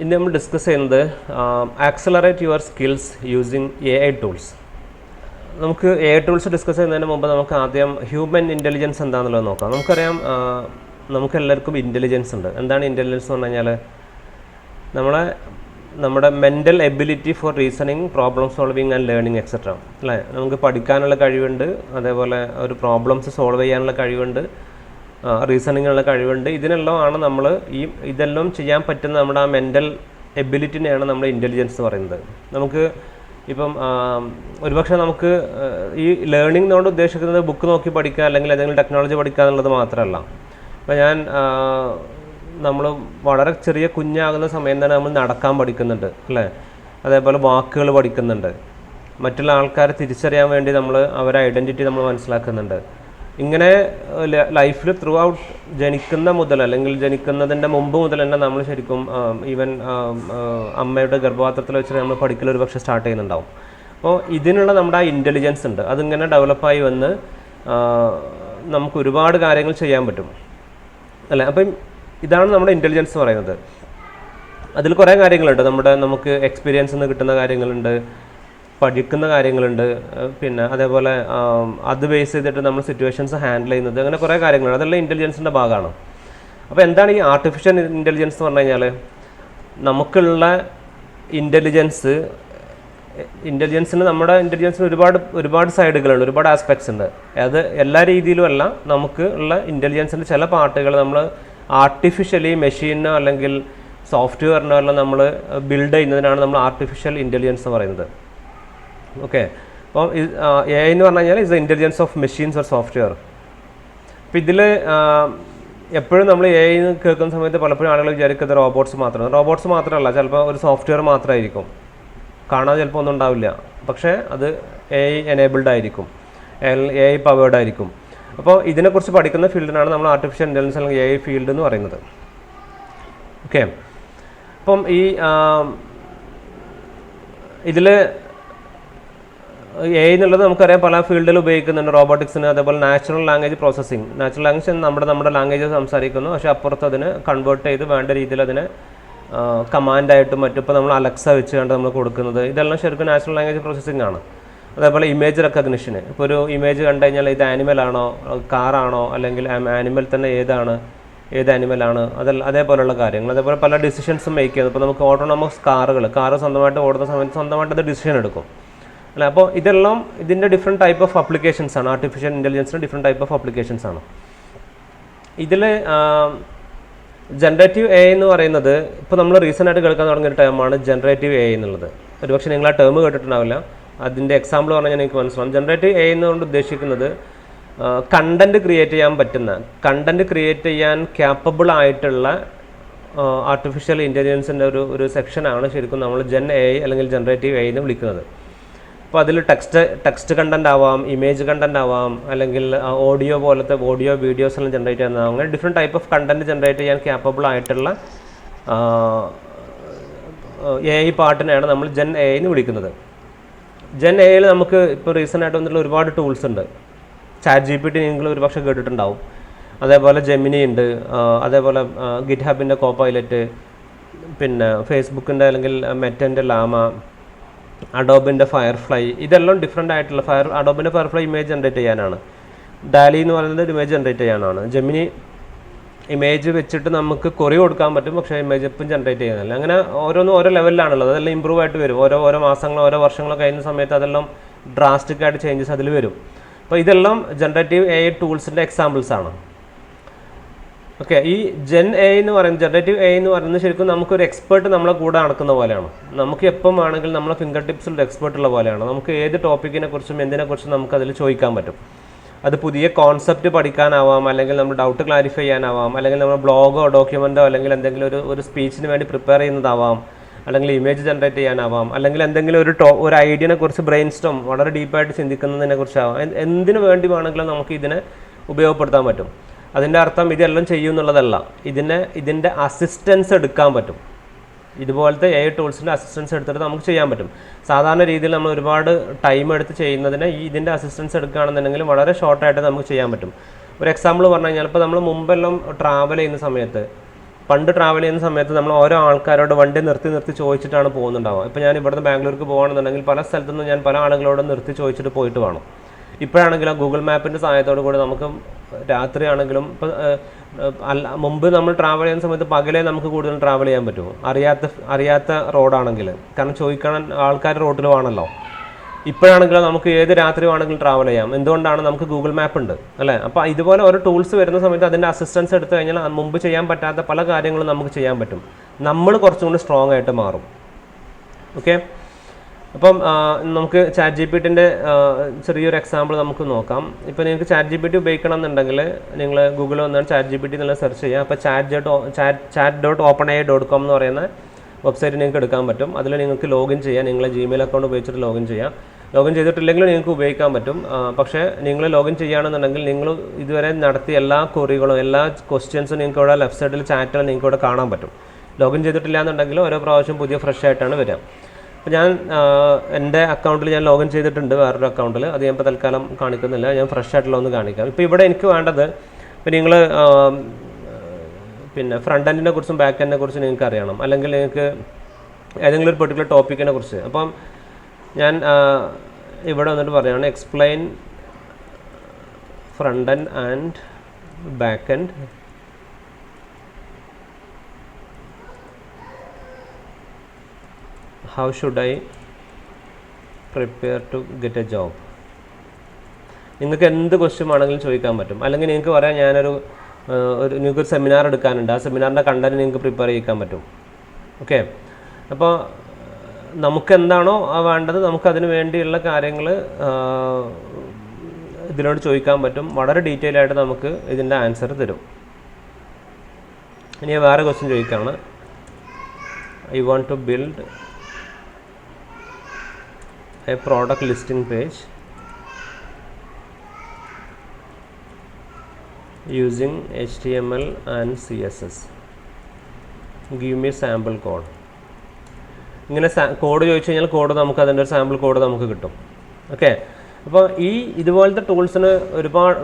ഇന്ന് നമ്മൾ ഡിസ്കസ് ചെയ്യുന്നത് accelerate your skills using AI tools. നമുക്ക് AI ടൂൾസ് ഡിസ്കസ് ചെയ്യുന്നതിന് മുമ്പ് നമുക്ക് ആദ്യം ഹ്യൂമൻ ഇൻ്റലിജൻസ് എന്താണെന്നുള്ളത് നോക്കാം. നമുക്കറിയാം നമുക്ക് എല്ലാവർക്കും ഇൻ്റലിജൻസ് ഉണ്ട്. എന്താണ് ഇൻ്റലിജൻസ് എന്ന് പറഞ്ഞു കഴിഞ്ഞാൽ നമ്മുടെ mental ability four reasoning, problem solving and learning etcetera അല്ലേ. നമുക്ക് പഠിക്കാനുള്ള കഴിവുണ്ട്, അതേപോലെ ഒരു പ്രോബ്ലംസ് സോൾവ് ചെയ്യാനുള്ള കഴിവുണ്ട്, റീസണിങ്ങിനുള്ള കഴിവുണ്ട്. ഇതിനെല്ലാമാണ് നമ്മൾ ഇതെല്ലാം ചെയ്യാൻ പറ്റുന്ന നമ്മുടെ ആ മെൻ്റൽ എബിലിറ്റിനെയാണ് നമ്മൾ ഇൻ്റലിജൻസ് പറയുന്നത്. നമുക്ക് ഇപ്പം ഒരുപക്ഷെ നമുക്ക് ഈ ലേണിംഗ് എന്നോട് ഉദ്ദേശിക്കുന്നത് ബുക്ക് നോക്കി പഠിക്കുക അല്ലെങ്കിൽ ഏതെങ്കിലും ടെക്നോളജി പഠിക്കുക എന്നുള്ളത് മാത്രമല്ല. ഇപ്പോൾ നമ്മൾ വളരെ ചെറിയ കുഞ്ഞാകുന്ന സമയം തന്നെ നമ്മൾ നടക്കാൻ പഠിക്കുന്നുണ്ട് അല്ലേ. അതേപോലെ വാക്കുകൾ പഠിക്കുന്നുണ്ട്, മറ്റുള്ള ആൾക്കാരെ തിരിച്ചറിയാൻ വേണ്ടി നമ്മൾ അവരുടെ ഐഡൻറ്റിറ്റി നമ്മൾ മനസ്സിലാക്കുന്നുണ്ട്. ഇങ്ങനെ ലൈഫിൽ ത്രൂ ഔട്ട് ജനിക്കുന്ന മുതൽ അല്ലെങ്കിൽ ജനിക്കുന്നതിൻ്റെ മുമ്പ് മുതൽ തന്നെ നമ്മൾ ശരിക്കും ഈവൻ അമ്മയുടെ ഗർഭപാത്രത്തിൽ വെച്ച് നമ്മൾ പഠിക്കൽ ഒരു പക്ഷേ സ്റ്റാർട്ട് ചെയ്യുന്നുണ്ടാവും. അപ്പോൾ ഇതിനുള്ള നമ്മുടെ ആ ഇൻ്റലിജൻസ് ഉണ്ട്, അതിങ്ങനെ ഡെവലപ്പായി വന്ന് നമുക്ക് ഒരുപാട് കാര്യങ്ങൾ ചെയ്യാൻ പറ്റും അല്ലേ. അപ്പം ഇതാണ് നമ്മുടെ ഇൻ്റലിജൻസ് പറയുന്നത്. അതിൽ കുറേ കാര്യങ്ങളുണ്ട്. നമുക്ക് എക്സ്പീരിയൻസിൽ നിന്ന് കിട്ടുന്ന കാര്യങ്ങളുണ്ട്, പഠിക്കുന്ന കാര്യങ്ങളുണ്ട്, പിന്നെ അതേപോലെ അത് ബേസ് ചെയ്തിട്ട് നമ്മൾ സിറ്റുവേഷൻസ് ഹാൻഡിൽ ചെയ്യുന്നത്, അങ്ങനെ കുറേ കാര്യങ്ങളുണ്ട്. അതെല്ലാം ഇൻ്റലിജൻസിൻ്റെ ഭാഗമാണ്. അപ്പോൾ എന്താണ് ഈ ആർട്ടിഫിഷ്യൽ ഇൻ്റലിജൻസ് എന്ന് പറഞ്ഞു കഴിഞ്ഞാൽ, നമുക്കുള്ള ഇൻ്റലിജൻസിന് നമ്മുടെ ഇൻ്റലിജൻസിന് ഒരുപാട് സൈഡുകളുണ്ട്, ഒരുപാട് ആസ്പെക്ട്സ് ഉണ്ട്. അത് എല്ലാ രീതിയിലും അല്ല. നമുക്ക് ഉള്ള ഇൻ്റലിജൻസിൻ്റെ ചില പാർട്ടുകൾ നമ്മൾ ആർട്ടിഫിഷ്യലി മെഷീനോ അല്ലെങ്കിൽ സോഫ്റ്റ്വെയറിനോ എല്ലാം നമ്മൾ ബിൽഡ് ചെയ്യുന്നതിനാണ് നമ്മൾ ആർട്ടിഫിഷ്യൽ ഇൻ്റലിജൻസ് എന്ന് പറയുന്നത്. ഓക്കെ. അപ്പോൾ AI എന്ന് പറഞ്ഞു കഴിഞ്ഞാൽ is the intelligence of machines or software. അപ്പോൾ ഇതിൽ എപ്പോഴും നമ്മൾ AI കേൾക്കുന്ന സമയത്ത് പലപ്പോഴും ആളുകൾ വിചാരിക്കുന്നത് റോബോട്ട്സ് മാത്രമല്ല, ചിലപ്പോൾ ഒരു സോഫ്റ്റ്വെയർ മാത്രമായിരിക്കും, കാണാൻ ചിലപ്പോൾ ഒന്നും ഉണ്ടാവില്ല, പക്ഷേ അത് AI എനേബിൾഡ് ആയിരിക്കും, AI പവേർഡ് ആയിരിക്കും. അപ്പോൾ ഇതിനെക്കുറിച്ച് പഠിക്കുന്ന ഫീൽഡിനാണ് നമ്മൾ ആർട്ടിഫിഷ്യൽ ഇൻ്റലിജൻസ് അല്ലെങ്കിൽ AI ഫീൽഡ് എന്ന് പറയുന്നത്. ഓക്കെ. അപ്പം ഇതിൽ AI എന്നുള്ളത് നമുക്കറിയാം പല ഫീൽഡിൽ ഉപയോഗിക്കുന്നുണ്ട്. റോബോട്ടിക്സിന്, അതേപോലെ natural language processing. Natural language നമ്മുടെ ലാംഗ്വേജ് സംസാരിക്കുന്നു, പക്ഷേ അപ്പുറത്ത് അതിന് കൺവേർട്ട് ചെയ്ത് വേണ്ട രീതിയിൽ അതിനെ കമാൻഡായിട്ടും മറ്റും ഇപ്പോൾ നമ്മൾ അലക്സ വെച്ച് കണ്ട് നമ്മൾ കൊടുക്കുന്നത്, ഇതെല്ലാം ശരിക്കും നാച്ചുറൽ ലാംഗ്വേജ് പ്രോസസ്സിംഗ് ആണ്. അതേപോലെ ഇമേജ് റെക്കഗ്നിഷന്. ഇപ്പോൾ ഒരു ഇമേജ് കണ്ടു കഴിഞ്ഞാൽ ഇത് ആനിമലാണോ കാറാണോ അല്ലെങ്കിൽ ആനിമൽ തന്നെ ഏത് ആനിമലാണ്, അതേപോലെയുള്ള കാര്യങ്ങൾ. അതേപോലെ പല ഡിസിഷൻസും മേക്ക് ചെയ്യുന്നത്. ഇപ്പോൾ നമുക്ക് ഓട്ടോണമസ് കാറ് സ്വന്തമായിട്ട് ഓടുന്ന സമയത്ത് സ്വന്തമായിട്ട് അത് ഡിസിഷൻ എടുക്കും അല്ല. അപ്പോൾ ഇതെല്ലാം ഇതിൻ്റെ ഡിഫറെൻറ്റ് ടൈപ്പ് ഓഫ് അപ്ലിക്കേഷൻസ് ആണ്. ആർട്ടിഫിഷ്യൽ ഇൻ്റലിജൻസിന് ഡിഫറെൻറ്റ് ടൈപ്പ് ഓഫ് അപ്ലിക്കേഷൻസ് ആണ്. ഇതിൽ ജനറേറ്റീവ് AI എന്ന് പറയുന്നത് ഇപ്പോൾ നമ്മൾ റീസെൻ്റായിട്ട് കേൾക്കാൻ തുടങ്ങിയ ടേമാണ് ജനറേറ്റീവ് AI എന്നുള്ളത്. ഒരുപക്ഷെ നിങ്ങൾ ആ ടേം കേട്ടിട്ടുണ്ടാവില്ല. അതിൻ്റെ എക്സാമ്പിൾ പറഞ്ഞാൽ എനിക്ക് മനസ്സിലാവും. ജനറേറ്റീവ് AI എന്നുകൊണ്ട് ഉദ്ദേശിക്കുന്നത് കണ്ടൻറ്റ് ക്രിയേറ്റ് ചെയ്യാൻ ക്യാപ്പബിൾ ആയിട്ടുള്ള ആർട്ടിഫിഷ്യൽ ഇൻ്റലിജൻസിൻ്റെ ഒരു സെക്ഷനാണ് ശരിക്കും നമ്മൾ AI അല്ലെങ്കിൽ ജനറേറ്റീവ് AI എന്ന് വിളിക്കുന്നത്. അപ്പോൾ അതിൽ ടെക്സ്റ്റ് കണ്ടൻറ് ആവാം, ഇമേജ് കണ്ടൻറ് ആവാം, അല്ലെങ്കിൽ ഓഡിയോ വീഡിയോസ് എല്ലാം ജനറേറ്റ് ചെയ്യുന്നതാവും. അങ്ങനെ different type of content generate ചെയ്യാൻ ക്യാപ്പബിൾ ആയിട്ടുള്ള AI പാർട്ടിനെയാണ് നമ്മൾ AI എന്ന് വിളിക്കുന്നത്. AIയിൽ നമുക്ക് ഇപ്പോൾ റീസെൻ്റായിട്ട് വന്നിട്ടുള്ള ഒരുപാട് ടൂൾസ് ഉണ്ട്. ChatGPT നിങ്ങൾ ഒരുപക്ഷെ കേട്ടിട്ടുണ്ടാവും. അതേപോലെ ജെമിനി ഉണ്ട്, അതേപോലെ ഗിറ്റ്ഹബിൻ്റെ കോപൈലറ്റ്, പിന്നെ ഫേസ്ബുക്കിൻ്റെ അല്ലെങ്കിൽ മെറ്റൻ്റെ ലാമ, അഡോബിൻ്റെ ഫയർഫ്ലൈ. ഇതെല്ലാം ഡിഫറെൻ്റ് ആയിട്ടുള്ള അഡോബിൻ്റെ ഫയർഫ്ലൈ ഇമേജ് ജനറേറ്റ് ചെയ്യാനാണ്. ഡാലി എന്ന് പറയുന്നത് ഒരു ഇമേജ് ജനറേറ്റ് ചെയ്യാനാണ്. ജെമിനി ഇമേജ് വെച്ചിട്ട് നമുക്ക് കൊറി കൊടുക്കാൻ പറ്റും, പക്ഷേ ഇമേജ് എപ്പം ജനറേറ്റ് ചെയ്യുന്നില്ല. അങ്ങനെ ഓരോ ലെവലിലാണുള്ളത്. അതെല്ലാം ഇമ്പ്രൂവ് ആയിട്ട് വരും. ഓരോ മാസങ്ങളോ ഓരോ വർഷങ്ങളോ കഴിയുന്ന സമയത്ത് അതെല്ലാം ഡ്രാസ്റ്റിക് ആയിട്ട് ചേഞ്ചസ് അതിൽ വരും. അപ്പോൾ ഇതെല്ലാം ജനറേറ്റീവ് AI ടൂൾസിൻ്റെ എക്സാമ്പിൾസ് ആണ്. ഓക്കെ. ഈ AI എന്ന് പറയുന്നത് ജനറേറ്റീവ് AI എന്ന് പറയുന്നത് ശരിക്കും നമുക്കൊരു എക്സ്പേർട്ട് നമ്മളെ കൂടെ നടക്കുന്ന പോലെയാണ്. നമുക്ക് എപ്പം ആണെങ്കിലും നമ്മളെ ഫിംഗർ ടിപ്സിലുള്ള എക്സ്പേർട്ട് ഉള്ള പോലെയാണ്. നമുക്ക് ഏത് ടോപ്പിക്കിനെ കുറിച്ചും എന്തിനെക്കുറിച്ചും നമുക്ക് അതിൽ ചോദിക്കാൻ പറ്റും. അത് പുതിയ കോൺസെപ്റ്റ് പഠിക്കാനാവാം, അല്ലെങ്കിൽ നമ്മൾ ഡൗട്ട് ക്ലാരിഫൈ ചെയ്യാനാവാം, അല്ലെങ്കിൽ നമ്മൾ ബ്ലോഗോ ഡോക്യുമെൻറ്റോ അല്ലെങ്കിൽ എന്തെങ്കിലും ഒരു സ്പീച്ചിന് വേണ്ടി പ്രിപ്പയർ ചെയ്യുന്നതാവാം, അല്ലെങ്കിൽ ഇമേജ് ജനറേറ്റ് ചെയ്യാനാവാം, അല്ലെങ്കിൽ എന്തെങ്കിലും ഒരു ഐഡിയനെ കുറിച്ച് ബ്രെയിൻ സ്റ്റോം വളരെ ഡീപ്പായിട്ട് ചിന്തിക്കുന്നതിനെ കുറിച്ചാവാം. എന്തിനു വേണ്ടി വേണമെങ്കിലും നമുക്ക് ഇതിനെ ഉപയോഗപ്പെടുത്താൻ പറ്റും. അതിൻ്റെ അർത്ഥം ഇതെല്ലാം ചെയ്യുന്നുള്ളതല്ല, ഇതിൻ്റെ അസിസ്റ്റൻസ് എടുക്കാൻ പറ്റും. ഇതുപോലത്തെ AI ടൂൾസിൻ്റെ അസിസ്റ്റൻസ് എടുത്തിട്ട് നമുക്ക് ചെയ്യാൻ പറ്റും. സാധാരണ രീതിയിൽ നമ്മൾ ഒരുപാട് ടൈം എടുത്ത് ചെയ്യുന്നതിന് ഇതിൻ്റെ അസിസ്റ്റൻസ് എടുക്കുകയാണെന്നുണ്ടെങ്കിൽ വളരെ ഷോർട്ടായിട്ട് നമുക്ക് ചെയ്യാൻ പറ്റും. ഒരു എക്സാമ്പിൾ പറഞ്ഞു കഴിഞ്ഞാൽ, ഇപ്പോൾ നമ്മൾ മുമ്പെല്ലാം ട്രാവൽ ചെയ്യുന്ന സമയത്ത് പണ്ട് ട്രാവൽ ചെയ്യുന്ന സമയത്ത് നമ്മൾ ഓരോ ആൾക്കാരോട് വണ്ടി നിർത്തി ചോദിച്ചിട്ടാണ് പോകുന്നുണ്ടാവുക. ഇപ്പോൾ ഞാൻ ഇവിടുന്ന് ബാംഗ്ലൂർക്ക് പോകുകയാണെന്നുണ്ടെങ്കിൽ പല സ്ഥലത്തുനിന്ന് ഞാൻ പല ആളുകളോടും നിർത്തി ചോദിച്ചിട്ട് പോയിട്ട് വേണം. ഇപ്പോഴാണെങ്കിലും ഗൂഗിൾ മാപ്പിൻ്റെ സഹായത്തോടു കൂടി നമുക്ക് രാത്രിയാണെങ്കിലും ഇപ്പോൾ മുമ്പ് നമ്മൾ ട്രാവൽ ചെയ്യുന്ന സമയത്ത് പകലേ നമുക്ക് കൂടുതൽ ട്രാവൽ ചെയ്യാൻ പറ്റുമോ, അറിയാത്ത റോഡാണെങ്കിൽ, കാരണം ചോദിക്കാൻ ആൾക്കാർ റോഡിൽ വേണമല്ലോ. ഇപ്പോഴാണെങ്കിലും നമുക്ക് ഏത് രാത്രി വേണമെങ്കിലും ട്രാവൽ ചെയ്യാം. എന്തുകൊണ്ടാണ്? നമുക്ക് ഗൂഗിൾ മാപ്പ് ഉണ്ട് അല്ലേ. അപ്പോൾ ഇതുപോലെ ഓരോ ടൂൾസ് വരുന്ന സമയത്ത് അതിൻ്റെ അസിസ്റ്റൻസ് എടുത്തു കഴിഞ്ഞാൽ മുമ്പ് ചെയ്യാൻ പറ്റാത്ത പല കാര്യങ്ങളും നമുക്ക് ചെയ്യാൻ പറ്റും. നമ്മൾ കുറച്ചും കൂടി സ്ട്രോങ് ആയിട്ട് മാറും. ഓക്കെ, അപ്പം നമുക്ക് ചാറ്റ് ജി പി ടിൻ്റെ ചെറിയൊരു എക്സാമ്പിൾ നമുക്ക് നോക്കാം. ഇപ്പോൾ നിങ്ങൾക്ക് ചാറ്റ് ജി പി ടി ഉപയോഗിക്കണം എന്നുണ്ടെങ്കിൽ നിങ്ങൾ ഗൂഗിളിൽ വന്നാൽ ചാറ്റ് ജി പി ടി എന്നുള്ള സെർച്ച് ചെയ്യുക. അപ്പോൾ chat.openai.com എന്ന് പറയുന്ന വെബ്സൈറ്റ് നിങ്ങൾക്ക് എടുക്കാൻ പറ്റും. അതിൽ നിങ്ങൾക്ക് ലോഗിൻ ചെയ്യാം. നിങ്ങളെ ജിമെയിൽ അക്കൗണ്ട് ഉപയോഗിച്ചിട്ട് ലോഗിൻ ചെയ്യാം. ലോഗിൻ ചെയ്തിട്ടില്ലെങ്കിൽ നിങ്ങൾക്ക് ഉപയോഗിക്കാൻ പറ്റും. പക്ഷേ നിങ്ങൾ ലോഗിൻ ചെയ്യുകയാണെന്നുണ്ടെങ്കിൽ നിങ്ങൾ ഇതുവരെ നടത്തിയ എല്ലാ ക്വറികളും എല്ലാ ക്വസ്റ്റ്യൻസും നിങ്ങൾക്ക് ഇവിടെ ലെഫ്റ്റ് സൈഡിൽ ചാറ്റിൽ നിങ്ങൾക്ക് ഇവിടെ കാണാൻ പറ്റും. ലോഗിൻ ചെയ്തിട്ടില്ല എന്നുണ്ടെങ്കിൽ ഓരോ പ്രാവശ്യം പുതിയ ഫ്രഷ് ആയിട്ടാണ് വരിക. അപ്പോൾ ഞാൻ എൻ്റെ അക്കൗണ്ടിൽ ഞാൻ ലോഗിൻ ചെയ്തിട്ടുണ്ട്, വേറൊരു അക്കൗണ്ടിൽ. അത് ഞാൻ ഇപ്പോൾ തൽക്കാലം കാണിക്കുന്നില്ല, ഞാൻ ഫ്രഷ് ആയിട്ടുള്ള ഒന്ന് കാണിക്കാം. ഇപ്പോൾ ഇവിടെ എനിക്ക് വേണ്ടത്, ഇപ്പോൾ നിങ്ങൾ പിന്നെ ഫ്രണ്ട് എൻഡിനെ കുറിച്ചും ബാക്ക് എൻഡിനെ കുറിച്ചും നിങ്ങൾക്ക് അറിയണം, അല്ലെങ്കിൽ നിങ്ങൾക്ക് ഏതെങ്കിലും ഒരു പെർട്ടിക്കുലർ ടോപ്പിക്കിനെ കുറിച്ച്. അപ്പം ഞാൻ ഇവിടെ വന്നിട്ട് പറയുകയാണ് explain front end and back end how should I prepare to get a job. നിങ്ങൾക്ക് എന്ത് ക്വസ്റ്റ്യൻ ആണെങ്കിലും ചോദിക്കാൻ പറ്റും. അല്ലെങ്കിൽ നിങ്ങൾക്ക് പറയാം നിങ്ങൾക്കൊരു സെമിനാർ എടുക്കാനുണ്ട്, ആ സെമിനാറിൻ്റെ കണ്ടന്റ് നിങ്ങൾക്ക് പ്രിപ്പയർ ചെയ്യിക്കാൻ പറ്റും. ഓക്കെ, അപ്പോൾ നമുക്ക് എന്താണോ വേണ്ടത് നമുക്കതിന് വേണ്ടിയുള്ള കാര്യങ്ങൾ ഇതിനോട് ചോദിക്കാൻ പറ്റും. വളരെ ഡീറ്റെയിൽ ആയിട്ട് നമുക്ക് ഇതിൻ്റെ ആൻസർ തരും. ഇനി വേറെ ക്വസ്റ്റ്യൻ ചോദിക്കുകയാണ്, I want to build a product listing page using HTML and CSS. Give me sample code. ഇങ്ങനെ കോഡ് ചോദിച്ചു കഴിഞ്ഞാൽ നമുക്ക് അതിൻ്റെ ഒരു സാമ്പിൾ കോഡ് നമുക്ക് കിട്ടും. ഓക്കെ, അപ്പോൾ ഇതുപോലത്തെ ടൂൾസിന് ഒരുപാട്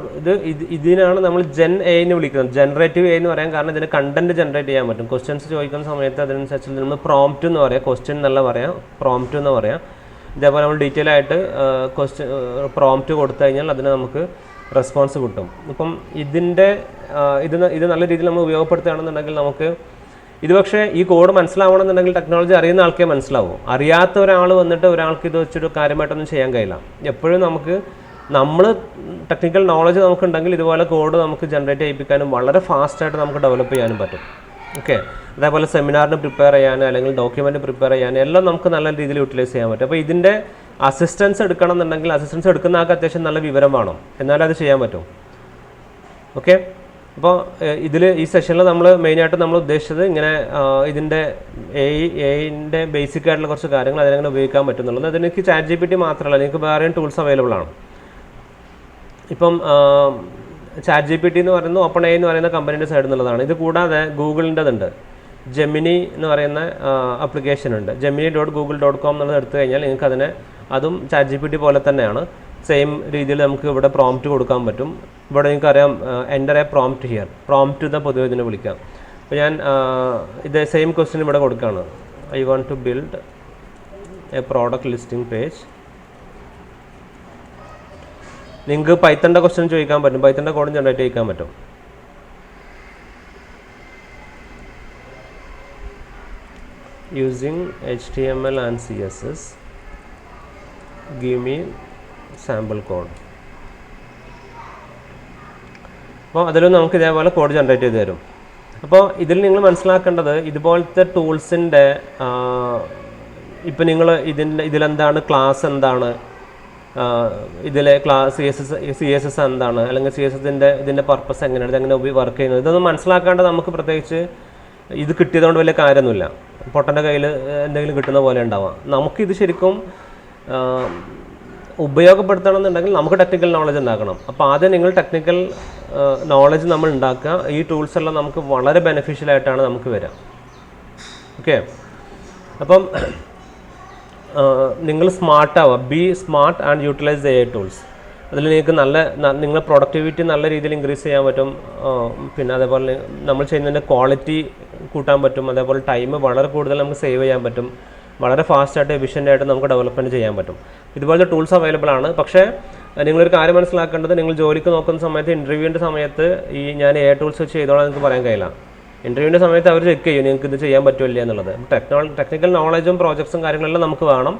ഇതിനാണ് നമ്മൾ ജെൻ-എ വിളിക്കുന്നത്. ജനറേറ്റീവ് എന്ന് പറയാൻ കാരണം ഇതിന് കണ്ടന്റ് ജനറേറ്റ് ചെയ്യാൻ പറ്റും. ക്വസ്റ്റ്യൻസ് ചോദിക്കുന്ന സമയത്ത് അതിനനുസരിച്ച് നമ്മൾ പ്രോംപ്റ്റ് എന്ന് പറയാം, ക്വസ്റ്റ്യൻ എന്നല്ല പറയാം, പ്രോംപ്റ്റ് എന്ന് പറയാം. ഇതേപോലെ നമ്മൾ ഡീറ്റെയിൽ ആയിട്ട് പ്രോംപ്റ്റ് കൊടുത്തു കഴിഞ്ഞാൽ അതിന് നമുക്ക് റെസ്പോൺസ് കിട്ടും. ഇപ്പം ഇത് നല്ല രീതിയിൽ നമ്മൾ ഉപയോഗപ്പെടുത്തുകയാണെന്നുണ്ടെങ്കിൽ നമുക്ക് ഇത്, പക്ഷേ ഈ കോഡ് മനസ്സിലാവണമെന്നുണ്ടെങ്കിൽ ടെക്നോളജി അറിയുന്ന ആൾക്കേ മനസ്സിലാവും. അറിയാത്ത ഒരാൾ വന്നിട്ട് ഒരാൾക്ക് ഇത് വെച്ചൊരു കാര്യമായിട്ടൊന്നും ചെയ്യാൻ കഴിയില്ല. എപ്പോഴും നമ്മൾ ടെക്നിക്കൽ നോളജ് നമുക്കുണ്ടെങ്കിൽ ഇതുപോലെ കോഡ് നമുക്ക് ജനറേറ്റ് ചെയ്യിപ്പിക്കാനും വളരെ ഫാസ്റ്റായിട്ട് നമുക്ക് ഡെവലപ്പ് ചെയ്യാനും പറ്റും. ഓക്കെ, അതേപോലെ സെമിനാറിന് പ്രിപ്പയർ ചെയ്യാൻ അല്ലെങ്കിൽ ഡോക്യുമെൻറ്റ് പ്രിപ്പയർ ചെയ്യാൻ എല്ലാം നമുക്ക് നല്ല രീതിയിൽ യൂട്ടിലൈസ് ചെയ്യാൻ പറ്റും. അപ്പോൾ ഇതിൻ്റെ അസിസ്റ്റൻസ് എടുക്കണം എന്നുണ്ടെങ്കിൽ അസിസ്റ്റൻസ് എടുക്കുന്ന ആൾക്ക് അത്യാവശ്യം നല്ല വിവരം വേണം, എന്നാലും അത് ചെയ്യാൻ പറ്റും. ഓക്കെ, അപ്പോൾ ഈ സെഷനിൽ നമ്മൾ മെയിനായിട്ട് നമ്മൾ ഉദ്ദേശിച്ചത് ഇങ്ങനെ ഇതിൻ്റെ എഐൻ്റെ ബേസിക് ആയിട്ടുള്ള കുറച്ച് കാര്യങ്ങൾ അതിനെങ്ങനെ ഉപയോഗിക്കാൻ പറ്റുന്നുള്ളത്. അതിനെനിക്ക് ചാറ്റ് ജി പി ടി മാത്രമല്ല, നിങ്ങൾക്ക് വേറെയും ടൂൾസ് അവൈലബിൾ ആണ്. ഇപ്പം ചാറ്റ് ജി പി ടി എന്ന് പറയുന്നത് ഓപ്പൺ എ എന്ന് പറയുന്ന കമ്പനീൻ്റെ സൈഡിൽ നിന്നുള്ളതാണ്. ഇത് കൂടാതെ ഗൂഗിളിൻ്റെതുണ്ട്, ജെമിനി എന്ന് പറയുന്ന ആപ്ലിക്കേഷൻ ഉണ്ട്. gemini.google.com എന്നുള്ളത് എടുത്തു കഴിഞ്ഞാൽ നിങ്ങൾക്ക് അതും ചാറ്റ് ജി പി ടി പോലെ തന്നെയാണ്. സെയിം രീതിയിൽ നമുക്ക് ഇവിടെ പ്രോംപ്റ്റ് കൊടുക്കാൻ പറ്റും. ഇവിടെ നിങ്ങൾക്കറിയാം enter A prompt here, prompt എന്ന് പൊതുവെ ഇതിനെ വിളിക്കാം. അപ്പോൾ ഞാൻ ഇത് സെയിം ക്വസ്റ്റ്യൻ ഇവിടെ കൊടുക്കുകയാണ്. I want to build a product listing page. നിങ്ങൾക്ക് പൈത്തണിൻ്റെ ക്വസ്റ്റ്യൻ ചോദിക്കാൻ പറ്റും, പൈത്തണിൻ്റെ കോഡും ജനറേറ്റ് ചെയ്യിക്കാൻ പറ്റും. Using HTML and CSS, give me sample code. അപ്പോൾ അതിലും നമുക്ക് ഇതേപോലെ കോഡ് ജനറേറ്റ് ചെയ്ത് തരും. അപ്പോൾ ഇതിൽ നിങ്ങൾ മനസ്സിലാക്കേണ്ടത് ഇതുപോലത്തെ ടൂൾസിൻ്റെ ഇപ്പോൾ നിങ്ങൾ ഇതിലെന്താണ് ക്ലാസ് എന്താണ്, ഇതിലെ CSS എന്താണ്, അല്ലെങ്കിൽ ഇതിൻ്റെ പർപ്പസ് എങ്ങനെയാണ്, ഇതെങ്ങനെ വർക്ക് ചെയ്യുന്നത്, ഇതൊന്നും മനസ്സിലാക്കാണ്ട് നമുക്ക് പ്രത്യേകിച്ച് ഇത് കിട്ടിയതുകൊണ്ട് വലിയ കാര്യമൊന്നുമില്ല. പൊട്ടൻ്റെ കയ്യിൽ എന്തെങ്കിലും കിട്ടുന്ന പോലെ ഉണ്ടാവാം. നമുക്കിത് ശരിക്കും ഉപയോഗപ്പെടുത്തണം എന്നുണ്ടെങ്കിൽ നമുക്ക് ടെക്നിക്കൽ നോളജ് ഉണ്ടാക്കണം. അപ്പോൾ ആദ്യം നിങ്ങൾ ടെക്നിക്കൽ നോളജ് നമ്മൾ ഉണ്ടാക്കുക. ഈ ടൂൾസ് എല്ലാം നമുക്ക് വളരെ ബെനിഫിഷ്യലായിട്ടാണ് നമുക്ക് വരിക. ഓക്കെ, അപ്പം നിങ്ങൾ സ്മാർട്ടാവുക, be smart and utilise AI tools. അതിൽ നിങ്ങൾക്ക് നിങ്ങളുടെ പ്രൊഡക്ടിവിറ്റി നല്ല രീതിയിൽ ഇൻക്രീസ് ചെയ്യാൻ പറ്റും. പിന്നെ അതേപോലെ നമ്മൾ ചെയ്യുന്നതിൻ്റെ ക്വാളിറ്റി കൂട്ടാൻ പറ്റും. അതേപോലെ ടൈം വളരെ കൂടുതൽ നമുക്ക് സേവ് ചെയ്യാൻ പറ്റും. വളരെ ഫാസ്റ്റായിട്ട് എഫിഷ്യൻ്റായിട്ട് നമുക്ക് ഡെവലപ്മെൻറ്റ് ചെയ്യാൻ പറ്റും. ഇതുപോലത്തെ ടൂൾസ് അവൈലബിൾ ആണ്. പക്ഷേ നിങ്ങളൊരു കാര്യം മനസ്സിലാക്കേണ്ടത്, നിങ്ങൾ ജോലിക്ക് നോക്കുന്ന സമയത്ത് ഇൻ്റർവ്യൂവിൻ്റെ സമയത്ത് ഈ ഞാൻ AI ടൂൾസ് വെച്ച് ചെയ്തോളാം നിങ്ങൾക്ക് പറയാൻ കഴിയില്ല. ഇൻ്റർവ്യൂവിൻ്റെ സമയത്ത് അവർ ചെക്ക് ചെയ്യും നിങ്ങൾക്ക് ഇത് ചെയ്യാൻ പറ്റില്ല എന്നുള്ളത്. ടെക്നിക്കൽ നോളജും പ്രോജക്ട്സും കാര്യങ്ങളെല്ലാം നമുക്ക് വേണം.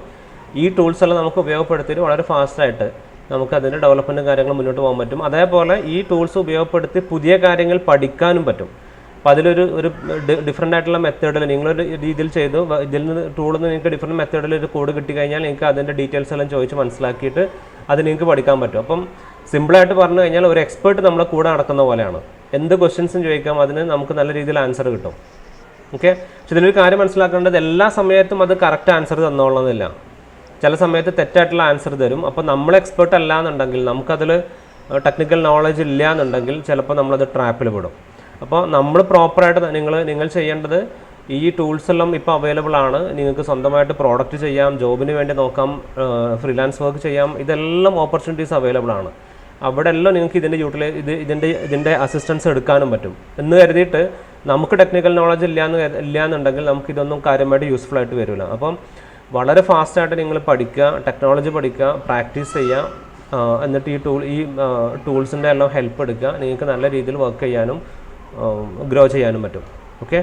ഈ ടൂൾസ് എല്ലാം നമുക്ക് ഉപയോഗപ്പെടുത്തിയിട്ട് വളരെ ഫാസ്റ്റായിട്ട് നമുക്ക് അതിൻ്റെ ഡെവലപ്മെൻറ്റും കാര്യങ്ങളും മുന്നോട്ട് പോകാൻ പറ്റും. അതേപോലെ ഈ ടൂൾസ് ഉപയോഗപ്പെടുത്തി പുതിയ കാര്യങ്ങൾ പഠിക്കാനും പറ്റും. അപ്പോൾ അതിലൊരു ഡിഫറെൻ്റ് ആയിട്ടുള്ള മെത്തേഡിൽ നിങ്ങളൊരു രീതിയിൽ ചെയ്തു, ഇതിൽ നിന്ന് ടൂളിൽ നിന്ന് നിങ്ങൾക്ക് ഡിഫറെൻറ്റ് മെത്തേഡിൽ ഒരു കോഡ് കിട്ടിക്കഴിഞ്ഞാൽ നിങ്ങൾക്ക് അതിൻ്റെ ഡീറ്റെയിൽസ് എല്ലാം ചോദിച്ച് മനസ്സിലാക്കിയിട്ട് അത് നിങ്ങൾക്ക് പഠിക്കാൻ പറ്റും. അപ്പം സിമ്പിളായിട്ട് പറഞ്ഞു കഴിഞ്ഞാൽ ഒരു എക്സ്പേർട്ട് നമ്മളെ കൂടെ നടക്കുന്ന പോലെയാണ്. എന്ത് ക്വസ്റ്റ്യൻസും ചോദിക്കാം, അതിന് നമുക്ക് നല്ല രീതിയിൽ ആൻസർ കിട്ടും. ഓക്കെ. പക്ഷെ ഇതിലൊരു കാര്യം മനസ്സിലാക്കേണ്ടത്, എല്ലാ സമയത്തും അത് കറക്റ്റ് ആൻസർ തന്നോളണമെന്നില്ല. ചില സമയത്ത് തെറ്റായിട്ടുള്ള ആൻസർ തരും. അപ്പോൾ നമ്മൾ എക്സ്പേർട്ട് അല്ല എന്നുണ്ടെങ്കിൽ, നമുക്കതിൽ ടെക്നിക്കൽ നോളജ് ഇല്ല എന്നുണ്ടെങ്കിൽ ചിലപ്പോൾ നമ്മളത് ട്രാപ്പിൽ വിടും. അപ്പോൾ നമ്മൾ പ്രോപ്പറായിട്ട് നിങ്ങൾ ചെയ്യേണ്ടത്, ഈ ടൂൾസ് എല്ലാം ഇപ്പോൾ അവൈലബിൾ ആണ്. നിങ്ങൾക്ക് സ്വന്തമായിട്ട് പ്രോഡക്റ്റ് ചെയ്യാം, ജോബിന് വേണ്ടി നോക്കാം, ഫ്രീലാൻസ് വർക്ക് ചെയ്യാം. ഇതെല്ലാം ഓപ്പർച്യൂണിറ്റീസ് അവൈലബിൾ ആണ്. അവിടെ എല്ലാം നിങ്ങൾക്ക് ഇതിൻ്റെ അസിസ്റ്റൻസ് എടുക്കാനും പറ്റും. എന്ന് കരുതിയിട്ട് നമുക്ക് ടെക്നിക്കൽ നോളജ് ഇല്ലയെന്നുണ്ടെങ്കിൽ നമുക്കിതൊന്നും കാര്യമായിട്ട് യൂസ്ഫുൾ ആയിട്ട് വരില്ല. അപ്പം വളരെ ഫാസ്റ്റായിട്ട് നിങ്ങൾ പഠിക്കുക, ടെക്നോളജി പഠിക്കുക, പ്രാക്ടീസ് ചെയ്യുക. എന്നിട്ട് ഈ ടൂൾസിൻ്റെ എല്ലാം ഹെൽപ്പ് എടുക്കുക. നിങ്ങൾക്ക് നല്ല രീതിയിൽ വർക്ക് ചെയ്യാനും ഗ്രോ ചെയ്യാനും പറ്റും. ഓക്കെ.